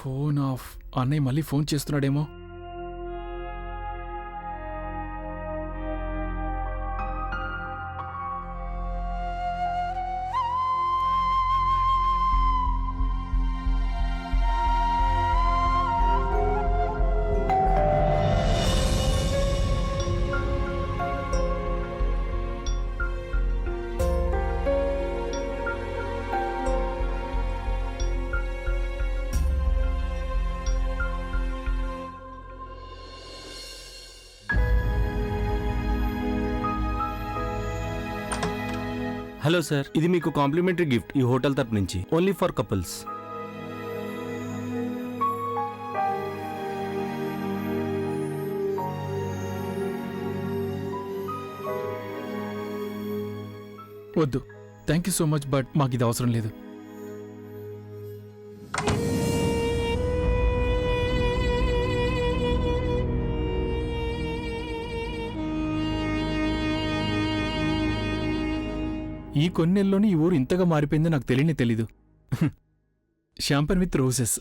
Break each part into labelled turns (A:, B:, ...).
A: Phone off. అన్నయ్య మళ్ళీ phone చేస్తున్నాడేమో.
B: Hello sir, ఇది మీకు కాంప్లిమెంటరీ గిఫ్ట్ ఈ హోటల్ తరపు నుంచి, ఓన్లీ ఫర్ కపుల్స్.
A: వద్దు, thank you so much, but మాకు ఇది అవసరం లేదు. ఈ కొన్నేళ్ళలోనే ఈ ఊరు ఇంతగా మారిపోయిందో నాకు తెలీదు. Champagne with roses.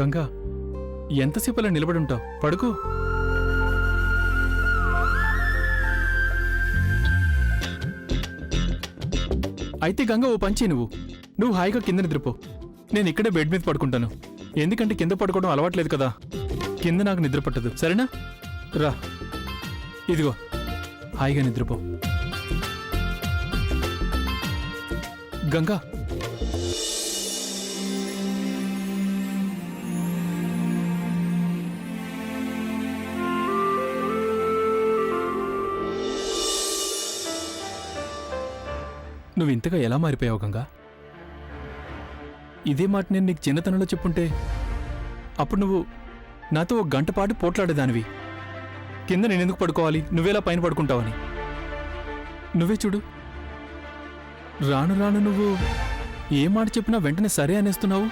A: గంగా, ఎంతసేపు అలా నిలబడి ఉంటావు? పడుకో. అయితే గంగా, ఓ పంచే, నువ్వు హాయిగా కింద నిద్రపో. నేను ఇక్కడే బెడ్ మీద పడుకుంటాను. ఎందుకంటే కింద పడుకోవడం అలవాట్లేదు కదా. కింద నాకు నిద్ర పట్టదు. సరేనా? రా, ఇదిగో, హాయిగా నిద్రపో. గంగా, నువ్వు ఇంతగా ఎలా మారిపోయావు గంగా? ఇదే మాట నేను నీకు చిన్నతనంలో చెప్పుంటే అప్పుడు నువ్వు నాతో ఒక గంట పాటు పోట్లాడేదానివి. కింద నేనెందుకు పడుకోవాలి, నువ్వేలా పైన పడుకుంటావని. నువ్వే చూడు, రాను రాను నువ్వు ఏ మాట చెప్పినా వెంటనే సరే అనేస్తున్నావు.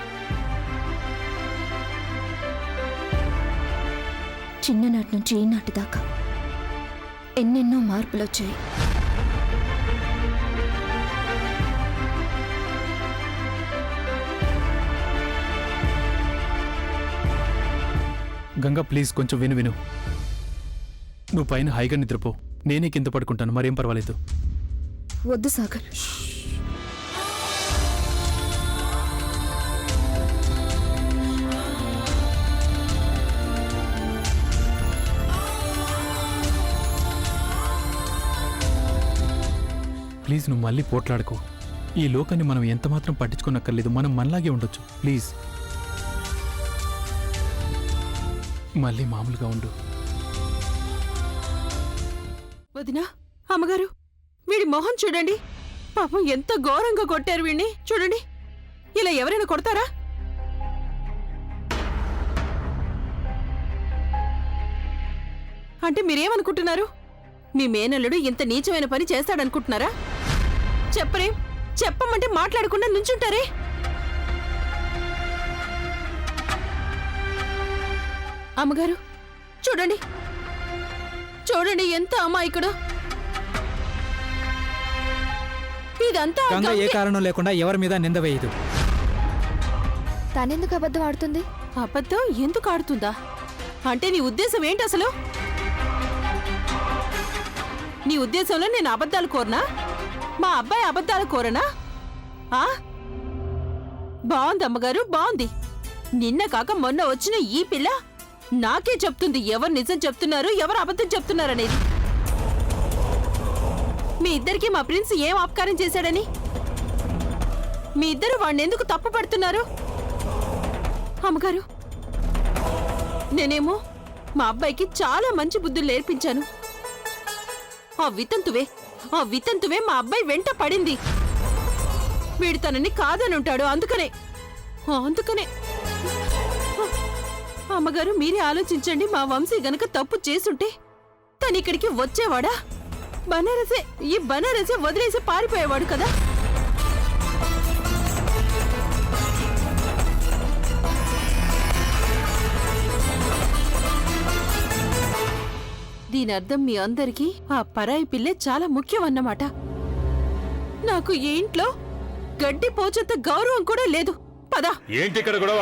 C: చిన్ననాటి నుంచి ఈనాటి దాకా ఎన్నెన్నో మార్పులు వచ్చాయి.
A: గంగా, ప్లీజ్ కొంచెం విను. నువ్వు పైన హాయిగా నిద్రపో. నేనే కింద పడుకుంటాను, మరేం పర్వాలేదు.
C: వద్దు సాగర్.
A: ప్లీజ్, నువ్వు మళ్ళీ పోట్లాడుకో. ఈ లోకాన్ని మనం ఎంతమాత్రం పట్టించుకోనక్కర్లేదు. మనం మనలాగే ఉండొచ్చు. ప్లీజ్, మళ్ళీ మామూలుగా ఉండు.
D: వదినా, అమ్మగారు, వీడి మొహం చూడండి. పాపం ఎంత ఘోరంగా కొట్టారు వీడిని. చూడండి, ఇలా ఎవరైనా కొడతారా? అంటే మీరేమనుకుంటున్నారు? మీ మేనల్లుడు ఇంత నీచమైన పని చేస్తాడనుకుంటున్నారా? చెప్పరే, చెప్పమంటే మాట్లాడకుండా నుంచుంటారే. అమ్మగారు, చూడండి చూడండి, ఎంత అమాయకుడు. ఇదంతా
E: గంగ ఏ కారణం లేకుండా ఎవరి మీద నింద వేయదు.
C: తనెందుకు అబద్ధం ఆడుతుంది?
D: అబద్ధం ఎందుకు ఆడుతుందా? అంటే నీ ఉద్దేశం ఏంటి అసలు? నీ ఉద్దేశంలో నేను అబద్ధాలు కోరనా? మా అబ్బాయి అబద్ధాలు కోరనా? బాగుంది అమ్మగారు, బాగుంది. నిన్న కాక మొన్న వచ్చిన ఈ పిల్ల నాకే చెప్తుంది ఎవరు నిజం చెప్తున్నారు, ఎవరు అబద్ధం చెప్తున్నారనేది. మీ ఇద్దరికి మా ప్రిన్స్ ఏం అపకారం చేశాడని మీ ఇద్దరు వాడిని ఎందుకు తప్పు పడుతున్నారు? అమ్మగారు, నేనేమో మా అబ్బాయికి చాలా మంచి బుద్ధులు నేర్పించాను. ఆ వితంతువే మా అబ్బాయి వెంట పడింది. వీడు తనని కాదని ఉంటాడు. అందుకనే అమ్మగారు, మీరే ఆలోచించండి. మా వంశీ గనక తప్పు చేసుంటే తను ఇక్కడికి వచ్చేవాడా? ఈ బనారసే వదిలేసి పారిపోయేవాడు కదా. దీని అర్థం మీ అందరికీ ఆ పరాయి పిల్లే చాలా ముఖ్యం అన్నమాట. నాకు ఈ ఇంట్లో గడ్డి పోచంత గౌరవం కూడా లేదు. పద.
F: ఏంటి ఇక్కడ గొడవ?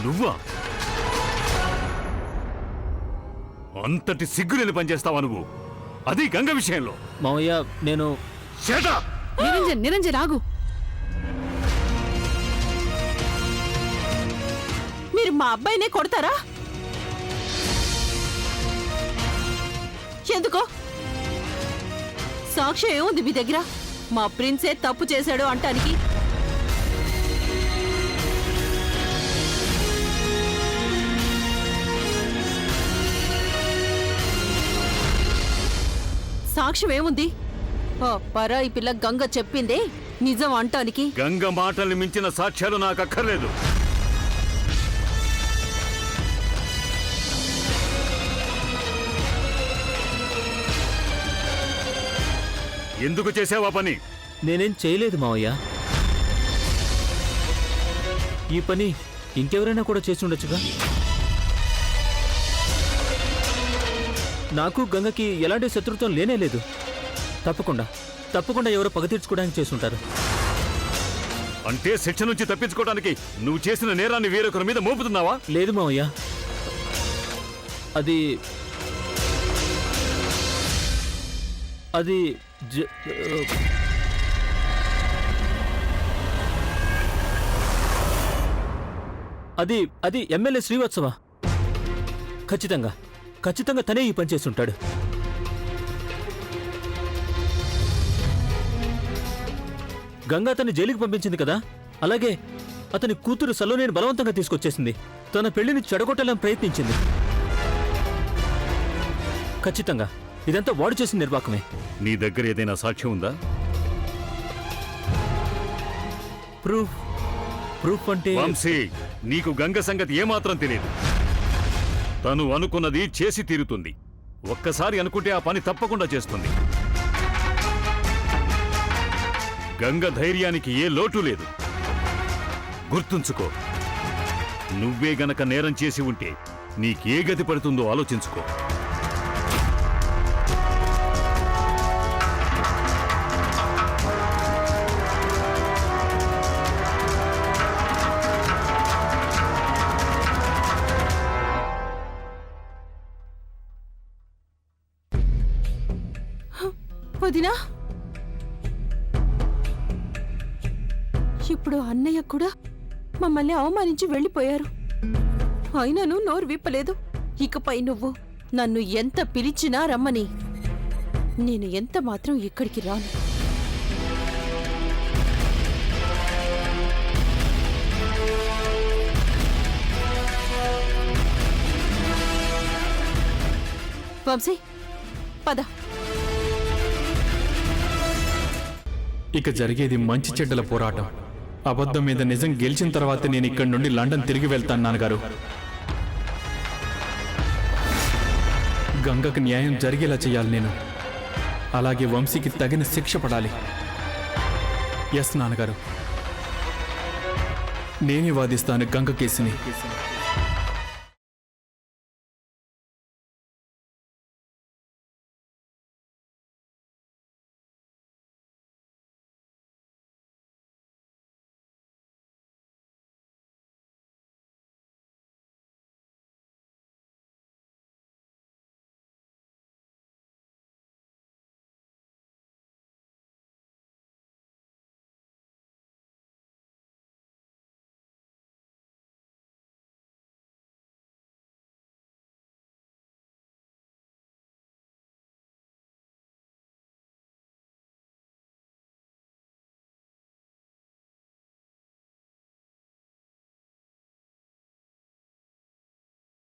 F: నువ్వా? అంతటి సిగ్గులేని పనిచేస్తావా నువ్వు? అది గంగ విషయంలో.
B: మావయ్య నేను
F: Shut up!
D: నిరంజన్ ఆగు. మీరు మా అబ్బాయినే కొడతారా? ఎందుకో? సాక్ష్యం ఏముంది మీ దగ్గర? మా ప్రిన్సే తప్పు చేశాడు అంటానికి. సాక్ష్యం ఏముంది? పరాయి పిల్ల గంగ చెప్పిందే నిజం అంటానికి.
F: గంగ మాటల్ని మించిన సాక్ష్యాలు నాకు అక్కర్లేదు. ఎందుకు చేసావా పని?
B: నేనేం చేయలేదు మావయ్య. ఈ పని ఇంకెవరైనా కూడా చేసి ఉండొచ్చుగా. నాకు గంగకి ఎలాంటి శత్రుత్వం లేనే లేదు. తప్పకుండా ఎవరో పగ తీర్చుకోవడానికి చేసుంటారు.
F: అంటే శిక్ష నుంచి తప్పించుకోవడానికి నువ్వు చేసిన నేరాన్ని వేరొకరి మీద మోపుతున్నావా?
B: లేదు మావయ్య. అది అది అది అది ఎమ్మెల్యే శ్రీవత్సవ. ఖచ్చితంగా తనే ఈ పని చేస్తుంటాడు. గంగా అతన్ని జైలుకి పంపించింది కదా, అలాగే అతని కూతురు సలోనిని బలవంతంగా తీసుకొచ్చేసింది. తన పెళ్లిని చెడగొట్టాలని ప్రయత్నించింది. ఖచ్చితంగా ఇదంతా వాడు చేసిన నిర్వాకమే.
F: నీ దగ్గర ఏదైనా సాక్ష్యం ఉందా?
B: ప్రూఫ్ అంటే
F: వంశీ, నీకు గంగ సంగతి ఏమాత్రం తెలియదు. తను అనుకున్నది చేసి తీరుతుంది. ఒక్కసారి అనుకుంటే ఆ పని తప్పకుండా చేస్తుంది. గంగ ధైర్యానికి ఏ లోటు లేదు. గుర్తుంచుకో, నువ్వే గనక నేరం చేసి ఉంటే నీకే గతి పడుతుందో ఆలోచించుకో.
D: వదినా, ఇప్పుడు అన్నయ్య కూడా మమ్మల్ని అవమానించి వెళ్ళిపోయారు. అయినను నోరు విప్పలేదు. ఇకపై నువ్వు నన్ను ఎంత పిలిచినా రమ్మని నేను ఎంత మాత్రం ఇక్కడికి రాను. వంశీ, పద.
A: ఇక జరిగేది మంచి చెడ్డల పోరాటం. అబద్ధం మీద నిజం గెలిచిన తర్వాత నేను ఇక్కడి నుండి లండన్ తిరిగి వెళ్తాను నాన్నగారు. గంగకు న్యాయం జరిగేలా చేయాలి నేను. అలాగే వంశీకి తగిన శిక్ష పడాలి. ఎస్ నాన్నగారు, నేనే వాదిస్తాను గంగ కేసుని.